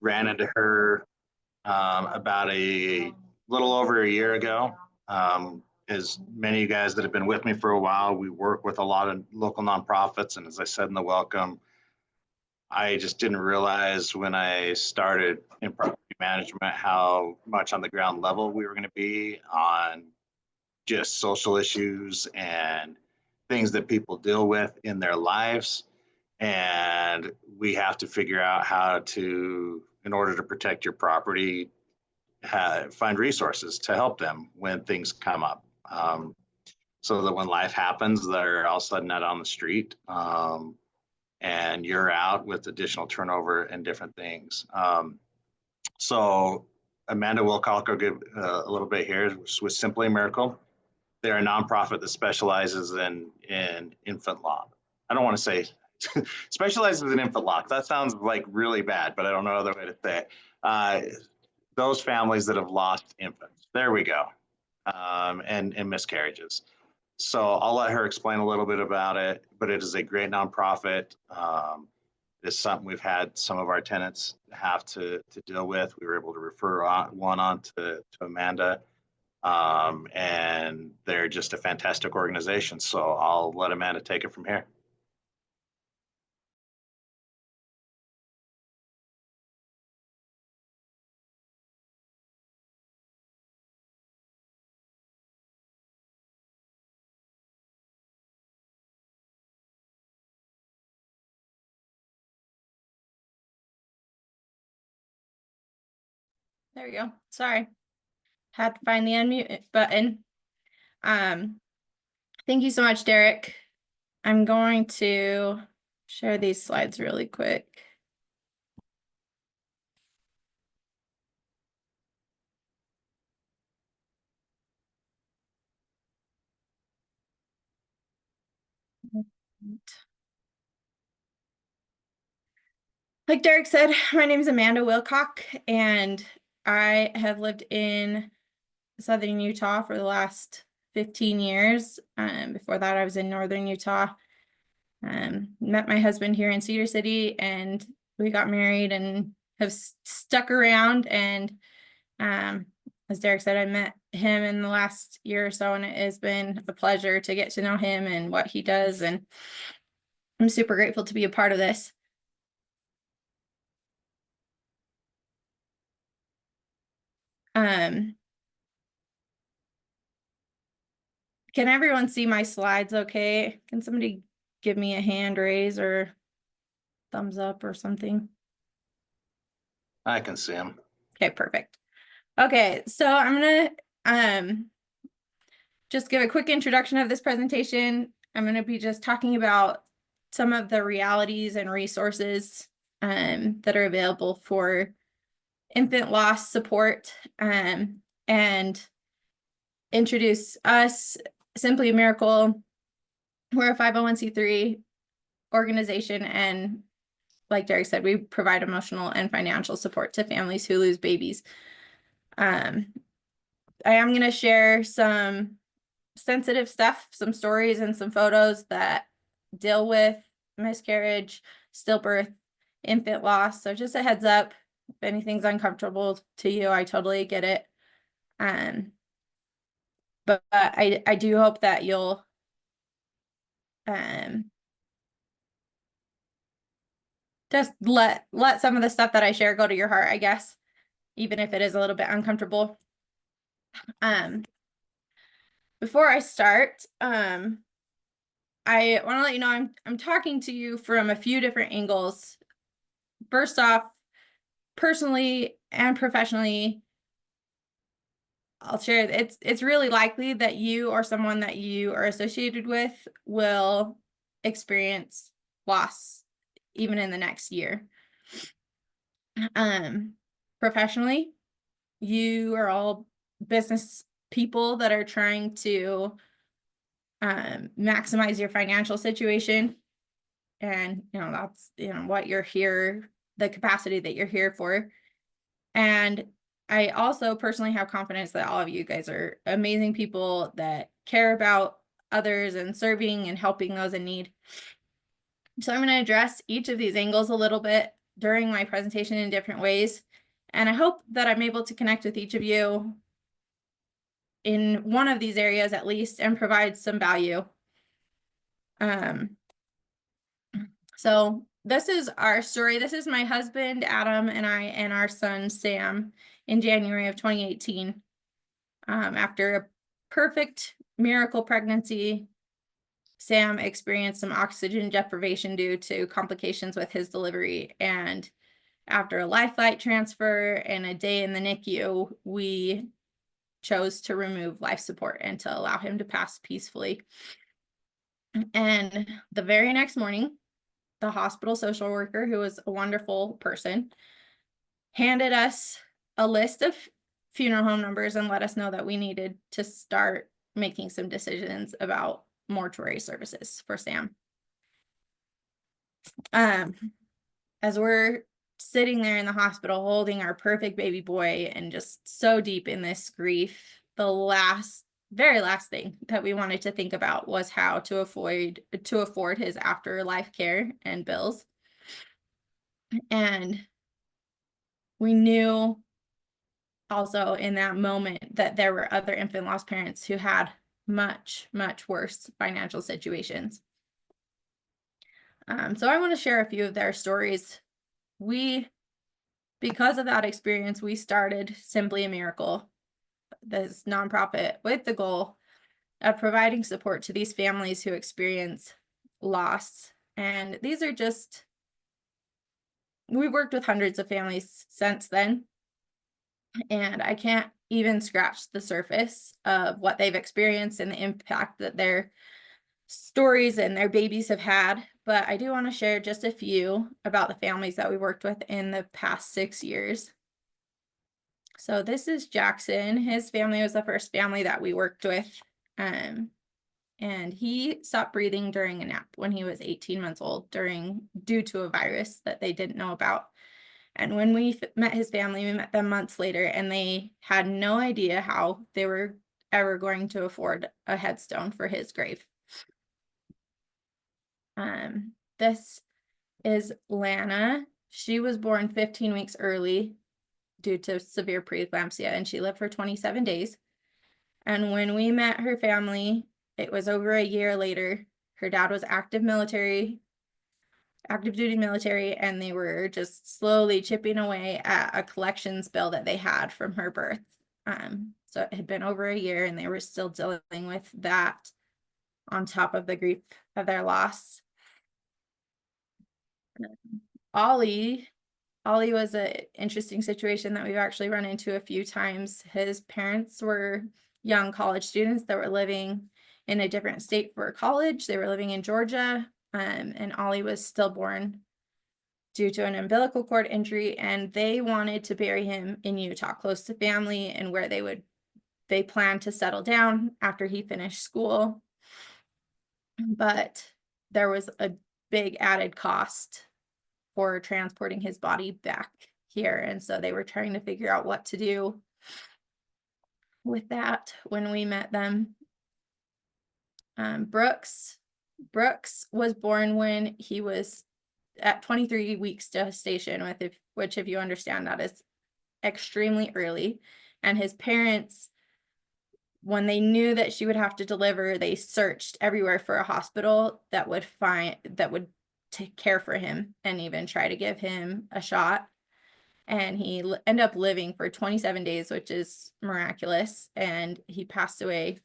ran into her about a little over a year ago. As many of you guys that have been with me for a while, we work with a lot of local nonprofits. And as I said in the welcome, I just didn't realize when I started in property management how much on the ground level we were going to be on just social issues and things that people deal with in their lives. And we have to figure out how to, in order to protect your property, find resources to help them when things come up. So that when life happens, they're all of a sudden not on the street. And you're out with additional turnover and different things. So Amanda Wilcock will give a little bit here with Simply a Miracle. They're a nonprofit that specializes in infant law. I don't want to say specializes in infant law. That sounds like really bad, but I don't know other way to say it. Those families that have lost infants. There we go. And miscarriages. So I'll let her explain a little bit about it, but it is a great nonprofit. It's something we've had some of our tenants have to deal with. We were able to refer one on to Amanda, and they're just a fantastic organization. So I'll let Amanda take it from here. There we go. Sorry. Had to find the unmute button. Thank you so much, Derek. I'm going to share these slides really quick. Like Derek said, my name is Amanda Wilcock, and I have lived in Southern Utah for the last 15 years. Before that, I was in Northern Utah. Met my husband here in Cedar City, and we got married and have stuck around. And as Derek said, I met him in the last year or so, and it has been a pleasure to get to know him and what he does. And I'm super grateful to be a part of this. Can everyone see my slides okay? Can somebody give me a hand raise or thumbs up or something? I can see them. Okay, perfect. Okay, so I'm gonna just give a quick introduction of this presentation. I'm gonna be just talking about some of the realities and resources that are available for infant loss support, and introduce us, Simply a Miracle. We're a 501c3 organization, and like Derek said, we provide emotional and financial support to families who lose babies. I am going to share some sensitive stuff, some stories and some photos that deal with miscarriage, stillbirth, infant loss. So just a heads up, if anything's uncomfortable to you, I totally get it. But I do hope that you'll just let some of the stuff that I share go to your heart, I guess, even if it is a little bit uncomfortable. Before I start, I want to let you know I'm talking to you from a few different angles. First off, personally and professionally, I'll share it's really likely that you or someone that you are associated with will experience loss even in the next year. Professionally, you are all business people that are trying to maximize your financial situation, and that's what you're here, the capacity that you're here for. And I also personally have confidence that all of you guys are amazing people that care about others and serving and helping those in need. So I'm going to address each of these angles a little bit. during my presentation in different ways. And I hope that I'm able to connect with each of you in one of these areas at least and provide some value. So this is our story. This is my husband, Adam, and I, and our son, Sam, in January of 2018. After a perfect miracle pregnancy, Sam experienced some oxygen deprivation due to complications with his delivery. And after a life flight transfer and a day in the NICU, we chose to remove life support and to allow him to pass peacefully. And the very next morning, the hospital social worker, who was a wonderful person, handed us a list of funeral home numbers and let us know that we needed to start making some decisions about mortuary services for Sam. As we're sitting there in the hospital holding our perfect baby boy and just so deep in this grief, the very last thing that we wanted to think about was how to afford his afterlife care and bills. And we knew also in that moment that there were other infant loss parents who had much, much worse financial situations. So I want to share a few of their stories. Because of that experience, we started Simply a Miracle, this nonprofit, with the goal of providing support to these families who experience loss. And these are we've worked with hundreds of families since then, and I can't even scratch the surface of what they've experienced and the impact that their stories and their babies have had. But I do want to share just a few about the families that we worked with in the past 6 years. So this is Jackson. His family was the first family that we worked with. And he stopped breathing during a nap when he was 18 months old due to a virus that they didn't know about. And when we met his family, we met them months later, and they had no idea how they were ever going to afford a headstone for his grave. This is Lana. She was born 15 weeks early due to severe preeclampsia, and she lived for 27 days. And when we met her family, it was over a year later. Her dad was active duty military, and they were just slowly chipping away at a collections bill that they had from her birth. So it had been over a year, and they were still dealing with that on top of the grief of their loss. Ollie was an interesting situation that we've actually run into a few times. His parents were young college students that were living in a different state for college. They were living in Georgia, and Ollie was stillborn due to an umbilical cord injury, and they wanted to bury him in Utah, close to family and where they planned to settle down after he finished school. But there was a big added cost for transporting his body back here. And so they were trying to figure out what to do with that when we met them. Brooks was born when he was at 23 weeks gestation, which if you understand, that is extremely early. And his parents, when they knew that she would have to deliver, they searched everywhere for a hospital that would take care for him and even try to give him a shot. And he ended up living for 27 days, which is miraculous. And he passed away.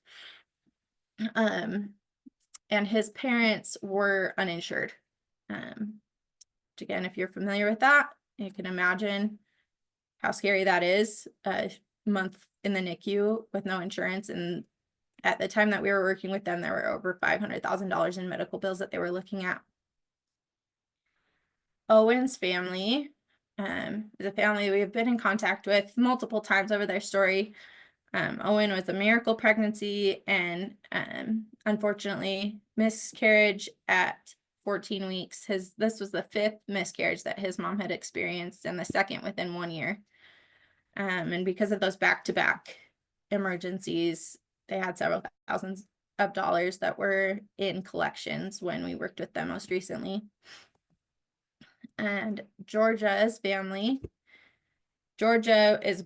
And his parents were uninsured. Which again, if you're familiar with that, you can imagine how scary that is. A month in the NICU with no insurance. And at the time that we were working with them, there were over $500,000 in medical bills that they were looking at. Owen's family is a family we've been in contact with multiple times over their story. Owen was a miracle pregnancy and unfortunately miscarriage at 14 weeks. This was the 5th miscarriage that his mom had experienced, and the 2nd within 1 year. And because of those back-to-back emergencies, they had several thousands of dollars that were in collections when we worked with them most recently. And Georgia's family, Georgia is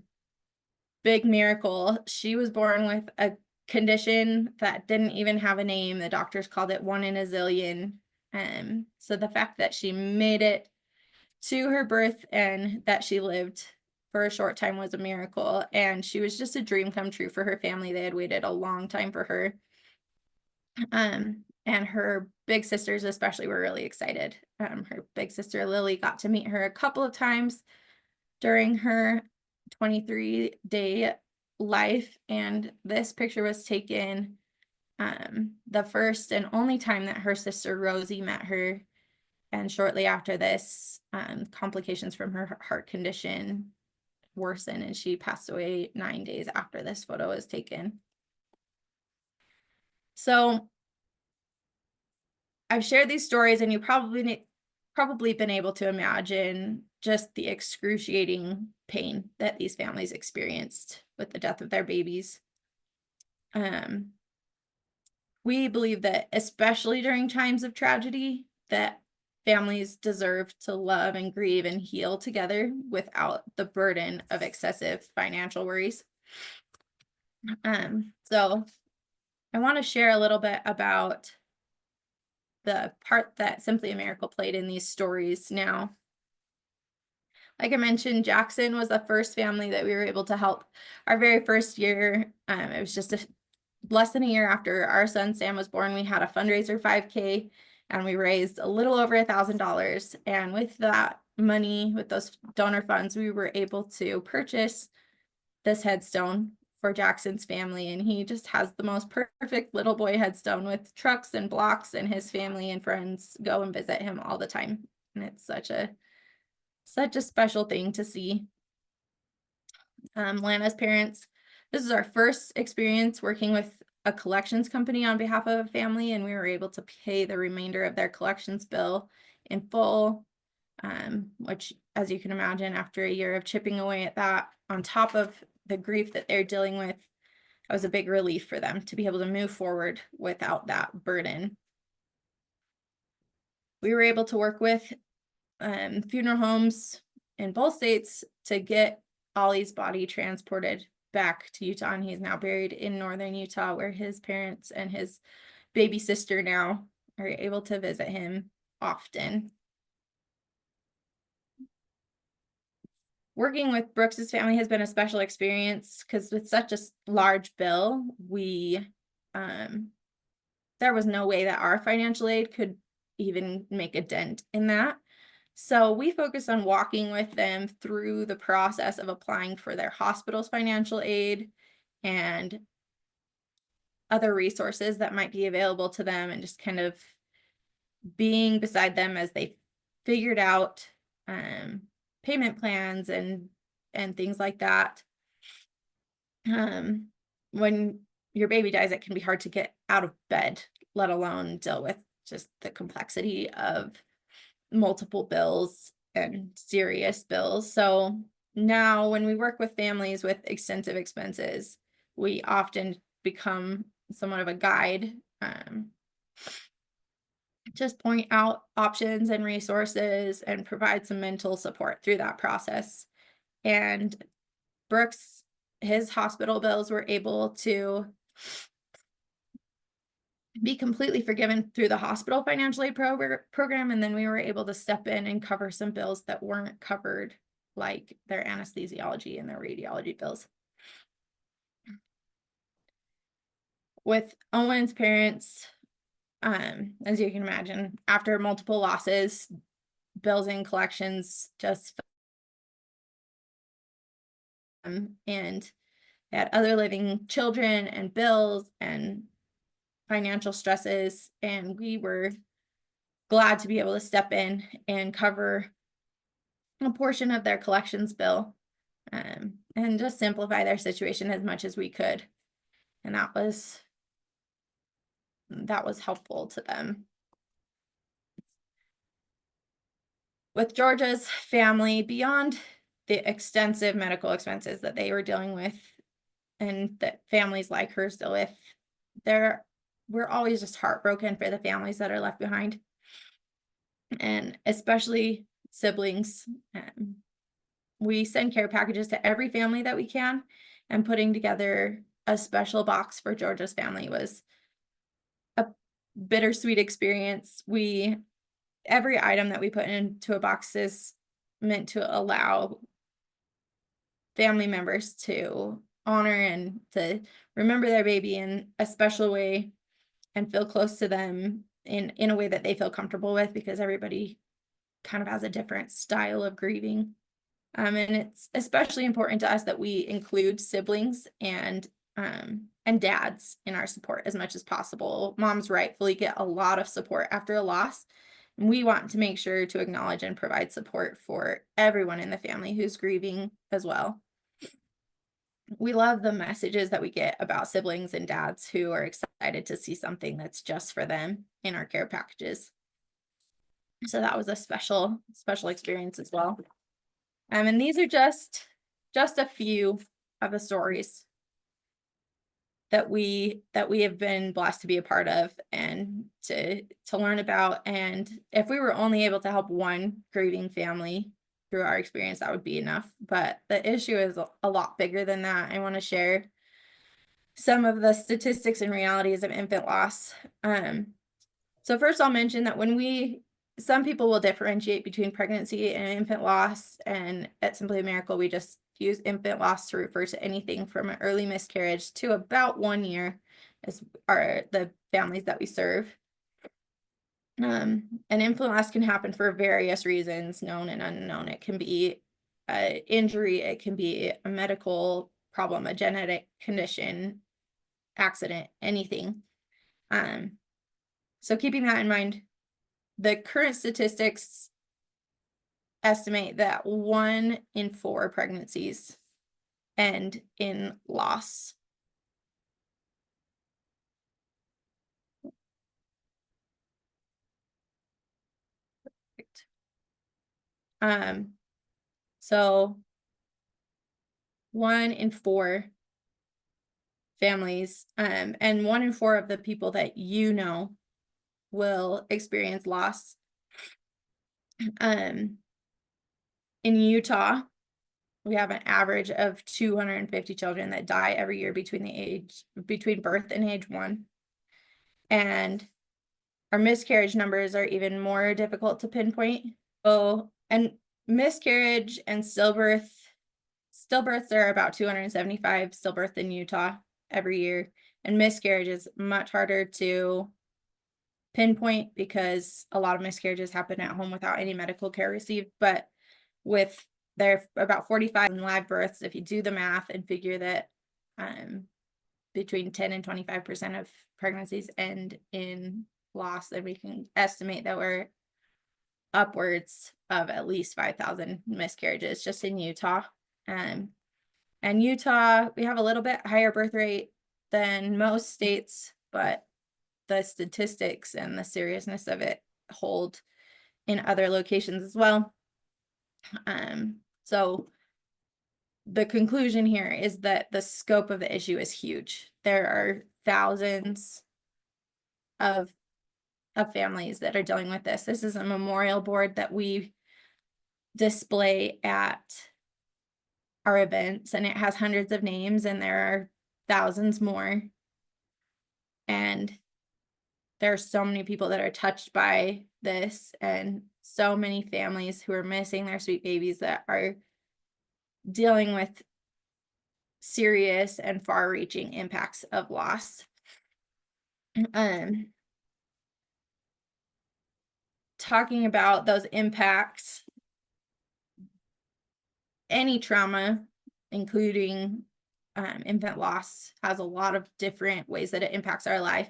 big miracle. She was born with a condition that didn't even have a name. The doctors called it one in a zillion. So the fact that she made it to her birth and that she lived for a short time was a miracle. And she was just a dream come true for her family. They had waited a long time for her. And her big sisters especially were really excited. Her big sister Lily got to meet her a couple of times during her 23-day life, and this picture was taken the first and only time that her sister Rosie met her. And shortly after this, complications from her heart condition worsened, and she passed away 9 days after this photo was taken. So I've shared these stories, and you probably been able to imagine just the excruciating pain that these families experienced with the death of their babies. We believe that, especially during times of tragedy, that families deserve to love and grieve and heal together without the burden of excessive financial worries. So I want to share a little bit about the part that Simply a Miracle played in these stories now. Like I mentioned, Jackson was the first family that we were able to help our very first year. It was just less than a year after our son Sam was born. We had a fundraiser 5K, and we raised a little over $1,000. And with that money, with those donor funds, we were able to purchase this headstone for Jackson's family. And he just has the most perfect little boy headstone with trucks and blocks, and his family and friends go and visit him all the time. And it's such a special thing to see. Lana's parents, this is our first experience working with a collections company on behalf of a family, and we were able to pay the remainder of their collections bill in full, which, as you can imagine, after a year of chipping away at that, on top of the grief that they're dealing with, it was a big relief for them to be able to move forward without that burden. We were able to work with funeral homes in both states to get Ollie's body transported back to Utah, and he's now buried in northern Utah, where his parents and his baby sister now are able to visit him often. Working with Brooks's family has been a special experience because with such a large bill, there was no way that our financial aid could even make a dent in that. So we focus on walking with them through the process of applying for their hospital's financial aid and other resources that might be available to them, and just kind of being beside them as they figured out payment plans and things like that. When your baby dies, it can be hard to get out of bed, let alone deal with just the complexity of multiple bills and serious bills. So now when we work with families with extensive expenses, we often become somewhat of a guide, just point out options and resources and provide some mental support through that process. And Brooks, his hospital bills were able to be completely forgiven through the hospital financial aid program, and then we were able to step in and cover some bills that weren't covered, like their anesthesiology and their radiology bills. With Owen's parents, as you can imagine, after multiple losses, bills and collections just and they had other living children and bills and financial stresses, and we were glad to be able to step in and cover a portion of their collections bill, and just simplify their situation as much as we could. And that was helpful to them. With Georgia's family, beyond the extensive medical expenses that they were dealing with and that families like hers deal with, we're always just heartbroken for the families that are left behind. And especially siblings. We send care packages to every family that we can, and putting together a special box for Georgia's family was a bittersweet experience. Every item that we put into a box is meant to allow family members to honor and to remember their baby in a special way and feel close to them in a way that they feel comfortable with, because everybody kind of has a different style of grieving. And it's especially important to us that we include siblings and dads in our support as much as possible. Moms rightfully get a lot of support after a loss. And we want to make sure to acknowledge and provide support for everyone in the family who's grieving as well. We love the messages that we get about siblings and dads who are excited to see something that's just for them in our care packages. So that was a special experience as well. And these are just a few of the stories that we have been blessed to be a part of and to learn about. And if we were only able to help one grieving family through our experience, that would be enough. But the issue is a lot bigger than that. I want to share some of the statistics and realities of infant loss. So first I'll mention that some people will differentiate between pregnancy and infant loss, and at Simply a Miracle, we just use infant loss to refer to anything from an early miscarriage to about 1 year are the families that we serve. And infant loss can happen for various reasons, known and unknown. It can be an injury, it can be a medical problem, a genetic condition, accident, anything. So keeping that in mind, the current statistics estimate that 1 in 4 pregnancies end in loss. So 1 in 4 families, and 1 in 4 of the people that will experience loss. In Utah, we have an average of 250 children that die every year between birth and age 1. And our miscarriage numbers are even more difficult to pinpoint. And miscarriage and stillbirths are about 275 stillbirths in Utah every year. And miscarriage is much harder to pinpoint because a lot of miscarriages happen at home without any medical care received. But there are about 45 live births, if you do the math and figure that between 10 and 25% of pregnancies end in loss, then we can estimate that we're upwards of at least 5,000 miscarriages just in Utah. And Utah, we have a little bit higher birth rate than most states, but the statistics and the seriousness of it hold in other locations as well. So the conclusion here is that the scope of the issue is huge. There are thousands of families that are dealing with this. This is a memorial board that we display at our events, and it has hundreds of names, and there are thousands more. And there are so many people that are touched by this, and so many families who are missing their sweet babies that are dealing with serious and far-reaching impacts of loss. Talking about those impacts, any trauma, including infant loss, has a lot of different ways that it impacts our life.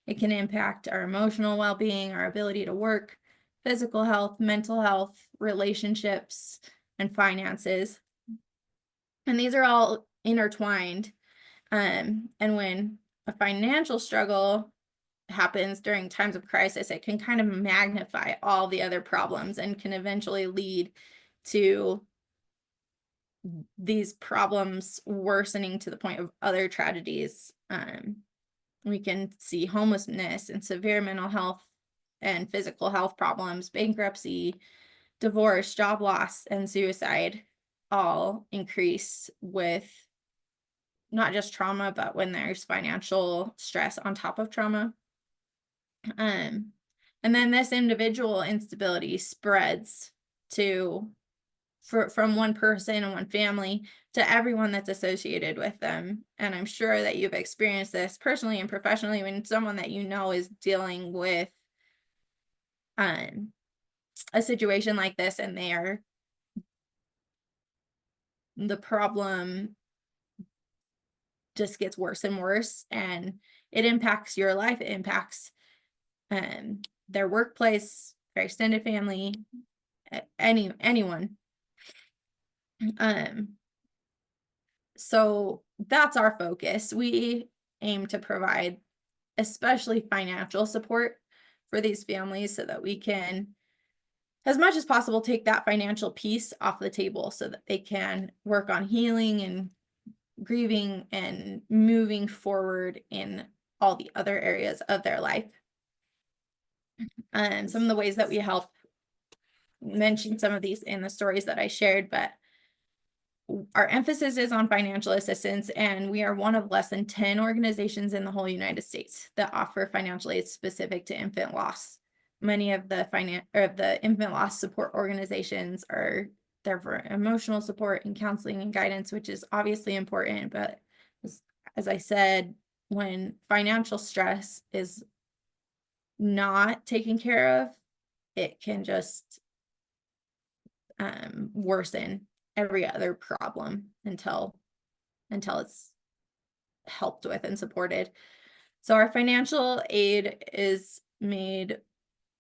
It can impact our emotional well-being, our ability to work, physical health, mental health, relationships, and finances. And these are all intertwined. And when a financial struggle happens during times of crisis, it can kind of magnify all the other problems and can eventually lead to these problems worsening to the point of other tragedies. We can see homelessness and severe mental health and physical health problems, bankruptcy, divorce, job loss, and suicide all increase with not just trauma, but when there's financial stress on top of trauma. Um, and then this individual instability spreads to from one person and one family to everyone that's associated with them. And I'm sure that you've experienced this personally and professionally when someone that you know is dealing with um a situation like this, and the problem just gets worse and worse, and it impacts your life, it impacts their workplace, their extended family, anyone. Um, so that's our focus. We aim to provide especially financial support for these families so that we can, as much as possible, take that financial piece off the table so that they can work on healing and grieving and moving forward in all the other areas of their life. Some of the ways that we help, mention some of these in the stories that I shared, but our emphasis is on financial assistance, and we are one of less than 10 organizations in the whole United States that offer financial aid specific to infant loss. Many of the infant loss support organizations are there for emotional support and counseling and guidance, which is obviously important. But as I said, when financial stress is not taken care of, it can just worsen every other problem until it's helped with and supported. So our financial aid is made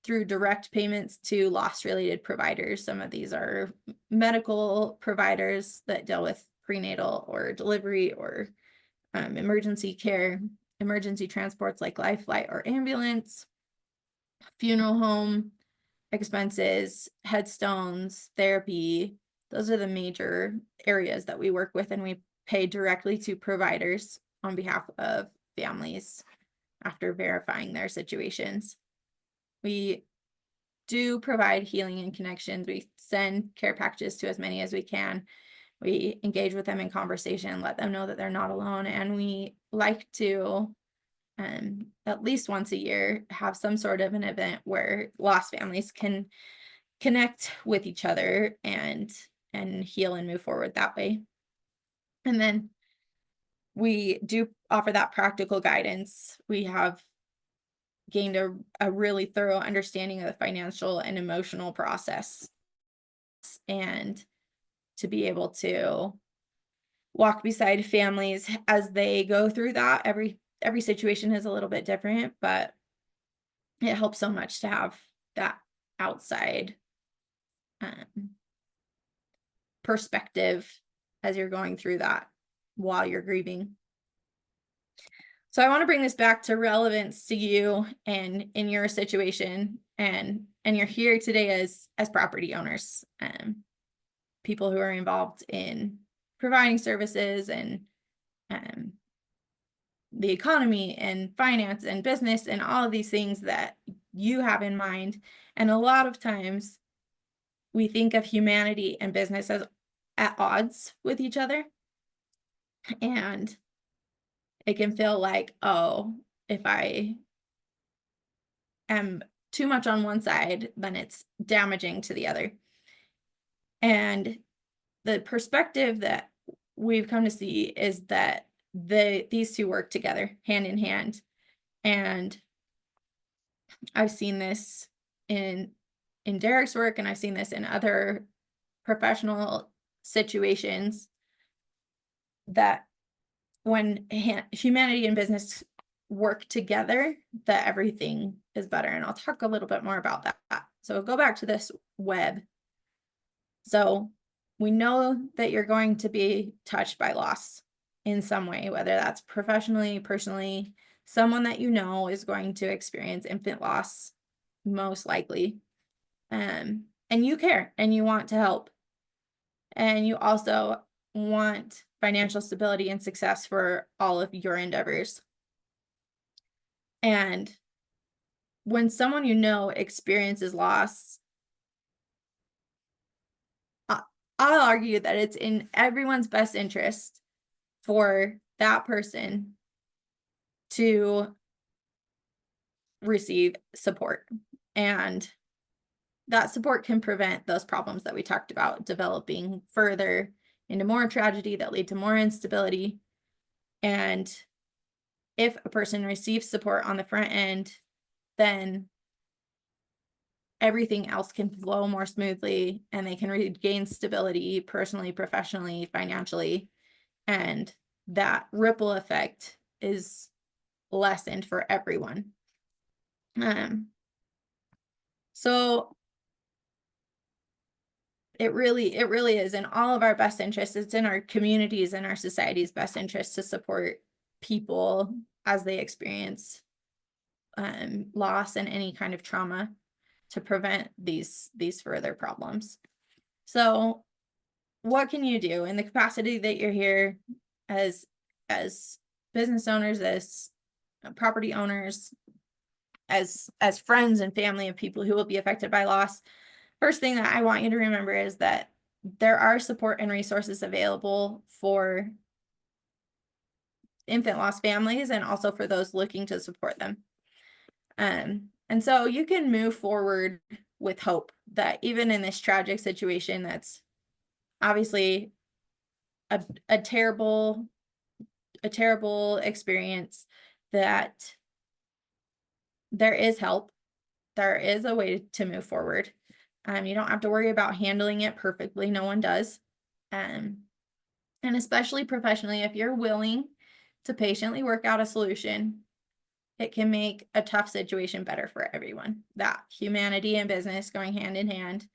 through direct payments to loss-related providers. Some of these are medical providers that deal with prenatal or delivery or emergency care, emergency transports like life flight or ambulance, funeral home expenses, headstones, therapy. Those are the major areas that we work with, and we pay directly to providers on behalf of families after verifying their situations. We do provide healing and connections. We send care packages to as many as we can. We engage with them in conversation, let them know that they're not alone, and we like to at least once a year have some sort of an event where lost families can connect with each other and heal and move forward that way. And then we do offer that practical guidance. We have gained a really thorough understanding of the financial and emotional process, and to be able to walk beside families as they go through that. Every situation is a little bit different, but it helps so much to have that outside perspective as you're going through that while you're grieving. So I want to bring this back to relevance to you and in your situation, and you're here today as property owners, people who are involved in providing services and the economy and finance and business and all of these things that you have in mind. And a lot of times we think of humanity and business as at odds with each other. And it can feel like, oh, if I am too much on one side, then it's damaging to the other. And the perspective that we've come to see is that these two work together hand in hand. And I've seen this in Derek's work, and I've seen this in other professional situations, that when humanity and business work together, that everything is better. And I'll talk a little bit more about that. So go back to this web. So we know that you're going to be touched by loss in some way, whether that's professionally, personally. Someone that you know is going to experience infant loss, most likely. And you care and you want to help. And you also want financial stability and success for all of your endeavors. And when someone you know experiences loss, I'll argue that it's in everyone's best interest for that person to receive support. And that support can prevent those problems that we talked about developing further into more tragedy that lead to more instability. And if a person receives support on the front end, then everything else can flow more smoothly and they can regain stability personally, professionally, financially. And that ripple effect is lessened for everyone. So it really is in all of our best interests. It's in our communities and our society's best interest to support people as they experience loss and any kind of trauma to prevent these further problems. So what can you do in the capacity that you're here as business owners, as property owners, as friends and family of people who will be affected by loss? First thing that I want you to remember is that there are support and resources available for infant loss families and also for those looking to support them. And so you can move forward with hope that even in this tragic situation, that's obviously a terrible experience, that there is help. There is a way to move forward. You don't have to worry about handling it perfectly. No one does. And especially professionally, if you're willing to patiently work out a solution, it can make a tough situation better for everyone. That humanity and business going hand in hand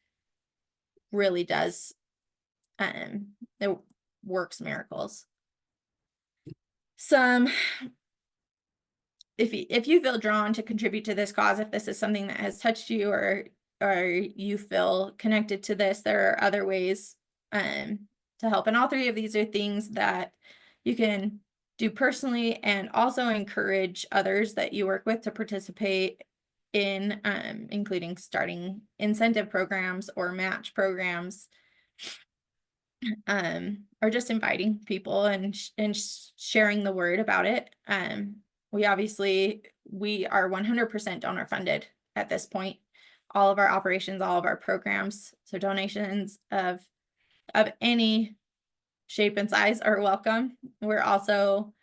really does, it works miracles. If you feel drawn to contribute to this cause, if this is something that has touched you, or you feel connected to this, there are other ways to help. And all three of these are things that you can do personally and also encourage others that you work with to participate in, including starting incentive programs or match programs, or just inviting people and sharing the word about it. We are 100% donor funded at this point. All of our operations, all of our programs, so donations of any shape and size are welcome. We're also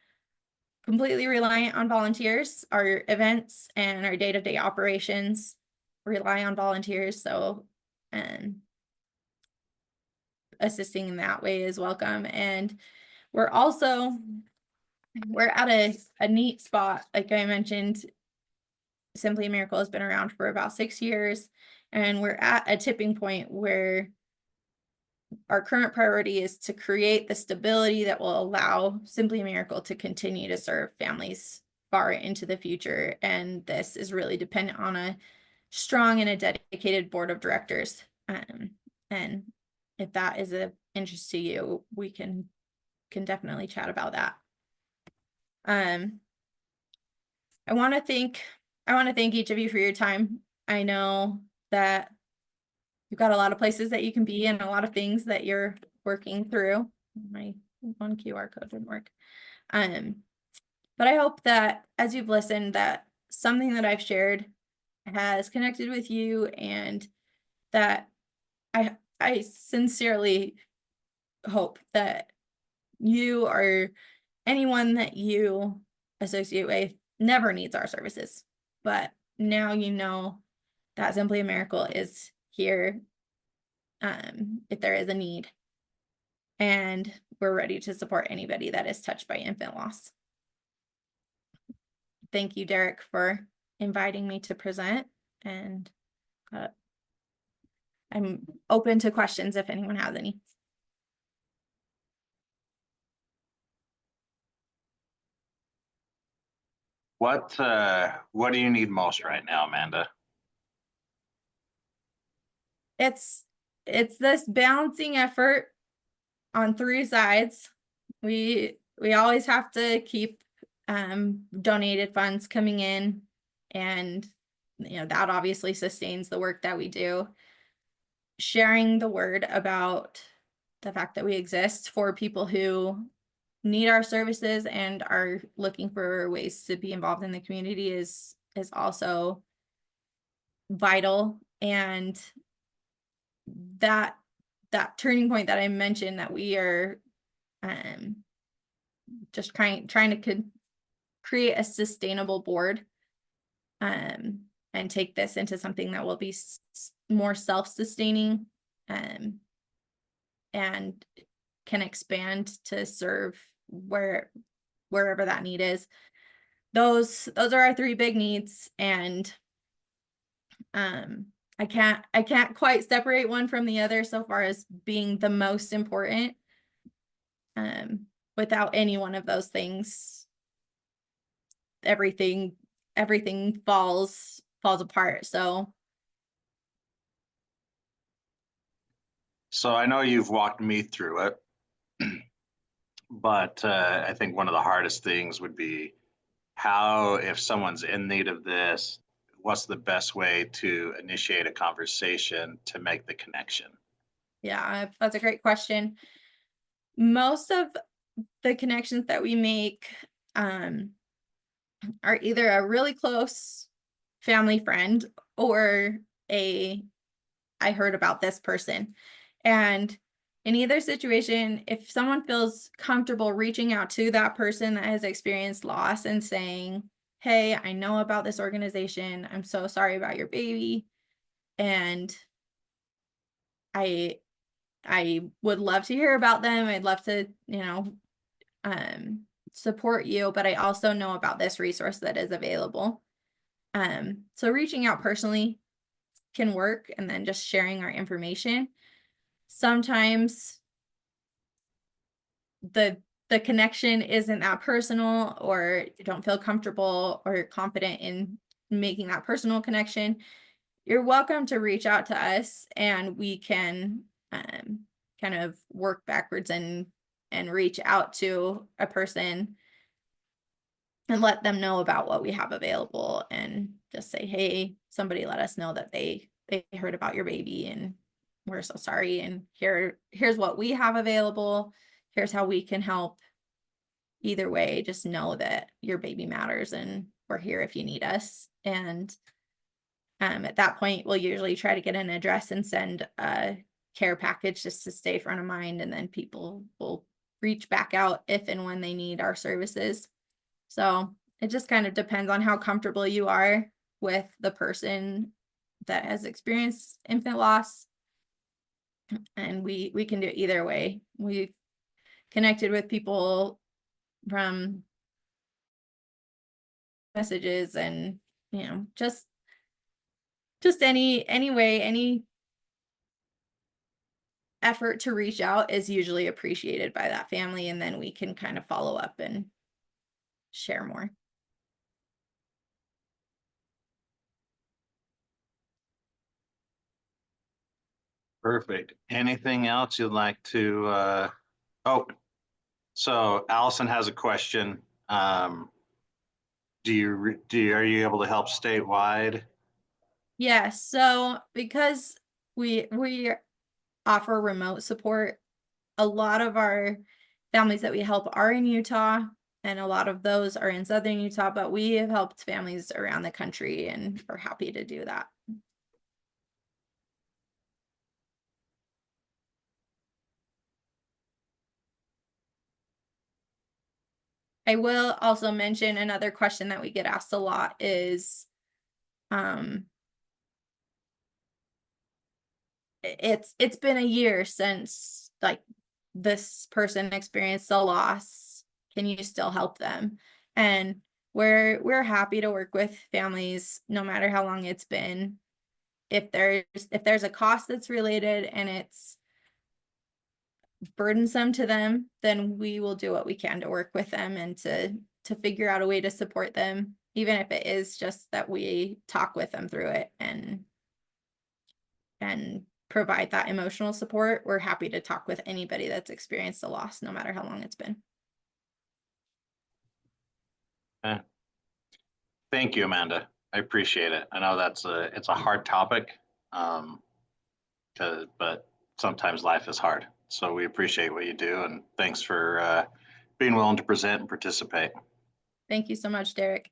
completely reliant on volunteers. Our events and our day-to-day operations rely on volunteers, so assisting in that way is welcome. And we're at a neat spot. Like I mentioned, Simply a Miracle has been around for about 6 years, and we're at a tipping point where our current priority is to create the stability that will allow Simply a Miracle to continue to serve families far into the future. And this is really dependent on a strong and a dedicated board of directors. And if that is of interest to you, we can definitely chat about that. I want to thank each of you for your time. I know that you've got a lot of places that you can be and a lot of things that you're working through. My one QR code didn't work. But I hope that as you've listened, that something that I've shared has connected with you, and that I sincerely hope that you or anyone that you associate with never needs our services. But now you know that Simply a Miracle is here if there is a need. And we're ready to support anybody that is touched by infant loss. Thank you, Derek, for inviting me to present. And I'm open to questions if anyone has any. What do you need most right now, Amanda? It's this balancing effort on three sides. We always have to keep donated funds coming in, and that obviously sustains the work that we do. Sharing the word about the fact that we exist for people who need our services and are looking for ways to be involved in the community is also vital. And that turning point that I mentioned, that we are just trying to create a sustainable board, and take this into something that will be more self-sustaining, and can expand to serve wherever that need is. Those are our three big needs, and I can't quite separate one from the other so far as being the most important. Without any one of those things, everything falls apart. So I know you've walked me through it, but I think one of the hardest things would be how, if someone's in need of this, what's the best way to initiate a conversation to make the connection? yeah, that's a great question. Most of the connections that we make are either a really close family friend or I heard about this person. And in either situation, if someone feels comfortable reaching out to that person that has experienced loss and saying, hey, I know about this organization, I'm so sorry about your baby, and I would love to hear about them. I'd love to, support you, but I also know about this resource that is available. So reaching out personally can work, and then just sharing our information. Sometimes the connection isn't that personal, or you don't feel comfortable or confident in making that personal connection. You're welcome to reach out to us, and we can kind of work backwards and reach out to a person and let them know about what we have available, and just say, hey, somebody let us know that they heard about your baby, and we're so sorry, and here's what we have available, here's how we can help. Either way, just know that your baby matters, and we're here if you need us. And at that point, we'll usually try to get an address and send a care package just to stay front of mind, and then people will reach back out if and when they need our services. So it just kind of depends on how comfortable you are with the person that has experienced infant loss. And we can do it either way. We've connected with people from messages, and just any way, any effort to reach out is usually appreciated by that family, and then we can kind of follow up and share more. Perfect. Anything else you'd like to? Oh, so Allison has a question. Are you able to help statewide? Yes, so because we offer remote support, a lot of our families that we help are in Utah, and a lot of those are in southern Utah, but we have helped families around the country, and we're happy to do that. I will also mention another question that we get asked a lot is, it's been a year since like this person experienced a loss. Can you still help them? And we're happy to work with families no matter how long it's been. If there's a cost that's related and it's burdensome to them, then we will do what we can to work with them and to figure out a way to support them, even if it is just that we talk with them through it and provide that emotional support. We're happy to talk with anybody that's experienced a loss, no matter how long it's been. Eh, Thank you, Amanda. I appreciate it. I know it's a hard topic, but sometimes life is hard. So we appreciate what you do, and thanks for being willing to present and participate. Thank you so much, Derek.